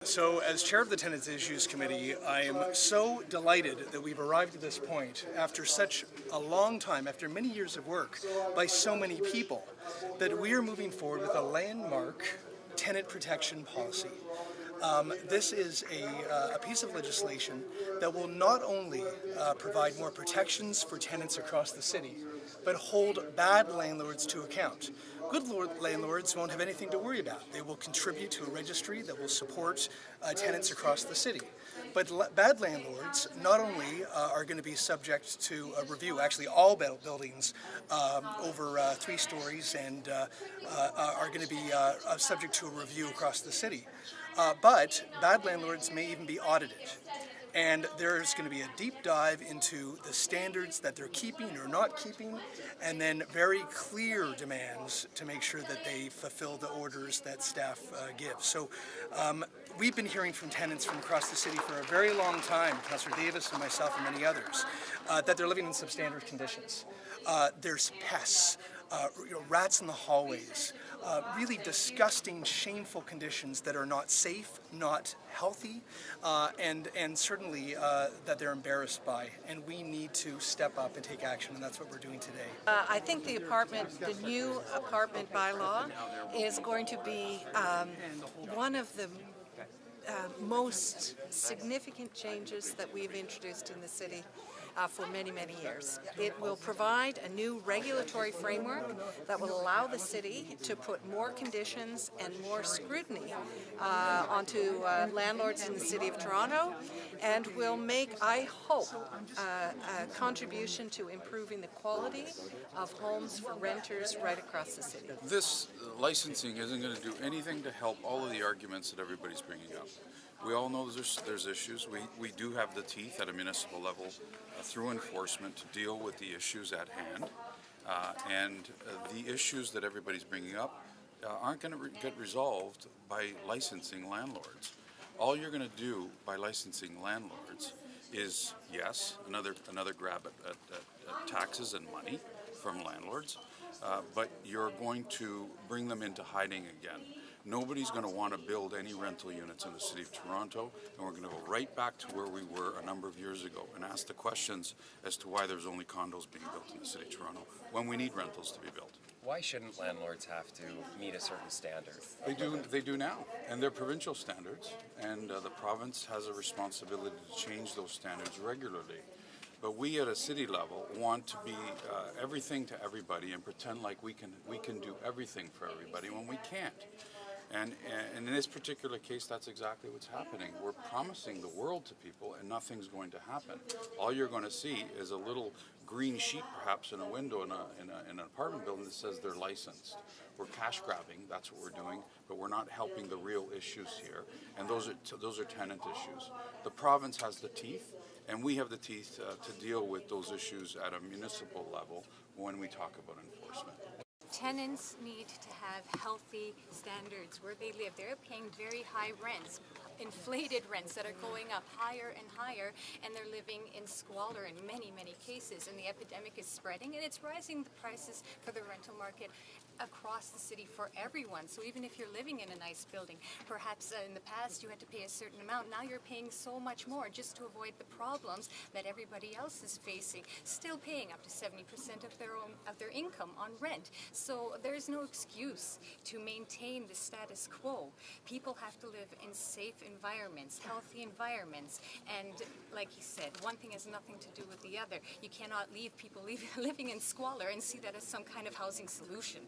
So, as chair of the Tenants Issues Committee, I am so delighted that we've arrived at this point after such a long time, after many years of work by so many people, that we are moving forward with a landmark tenant protection policy. This is a piece of legislation that will not only provide more protections for tenants across the city, but hold bad landlords to account. Good landlords won't have anything to worry about. They will contribute to a registry that will support tenants across the city. But bad landlords not only are going to be subject to a review, actually all buildings over 3 stories and are going to be subject to a review across the city. But bad landlords may even be audited. And there's going to be a deep dive into the standards that they're keeping or not keeping, and then very clear demands to make sure that they fulfill the orders that staff give. So we've been hearing from tenants from across the city for a very long time, Councillor Davis and myself and many others, that they're living in substandard conditions. There's pests, rats in the hallways, really disgusting, shameful conditions that are not safe, not healthy, and certainly that they're embarrassed by. And we need to step up and take action, and that's what we're doing today. I think the new apartment bylaw is going to be one of the most significant changes that we've introduced in the city for many, many years. It will provide a new regulatory framework that will allow the city to put more conditions and more scrutiny onto landlords in the City of Toronto, and will make, I hope, a contribution to improving the quality of homes for renters right across the city. This licensing isn't going to do anything to help all of the arguments that everybody's bringing up. We all know there's issues. We do have the teeth at a municipal level through enforcement to deal with the issues at hand. And the issues that everybody's bringing up aren't going to get resolved by licensing landlords. All you're going to do by licensing landlords is, yes, another grab at taxes and money from landlords, but you're going to bring them into hiding again. Nobody's going to want to build any rental units in the City of Toronto, and we're going to go right back to where we were a number of years ago and ask the questions as to why there's only condos being built in the City of Toronto when we need rentals to be built. Why shouldn't landlords have to meet a certain standard? They do now, and they're provincial standards, and the province has a responsibility to change those standards regularly. But we at a city level want to be everything to everybody and pretend like we can do everything for everybody when we can't. And in this particular case, that's exactly what's happening. We're promising the world to people, and nothing's going to happen. All you're going to see is a little green sheet, perhaps, in a window in an apartment building that says they're licensed. We're cash grabbing, that's what we're doing, but we're not helping the real issues here. And those are tenant issues. The province has the teeth, and we have the teeth to deal with those issues at a municipal level when we talk about enforcement. Tenants need to have healthy standards where they live. They're paying very high rents, inflated rents that are going up higher and higher, and they're living in squalor in many, many cases. And the epidemic is spreading, and it's rising the prices for the rental market across the city for everyone. So even if you're living in a nice building, perhaps in the past you had to pay a certain amount, now you're paying so much more just to avoid the problems that everybody else is facing, still paying up to 70% of their income on rent. So there's no excuse to maintain the status quo. People have to live in safe environments, healthy environments, and like he said, one thing has nothing to do with the other. You cannot leave people living in squalor and see that as some kind of housing solution.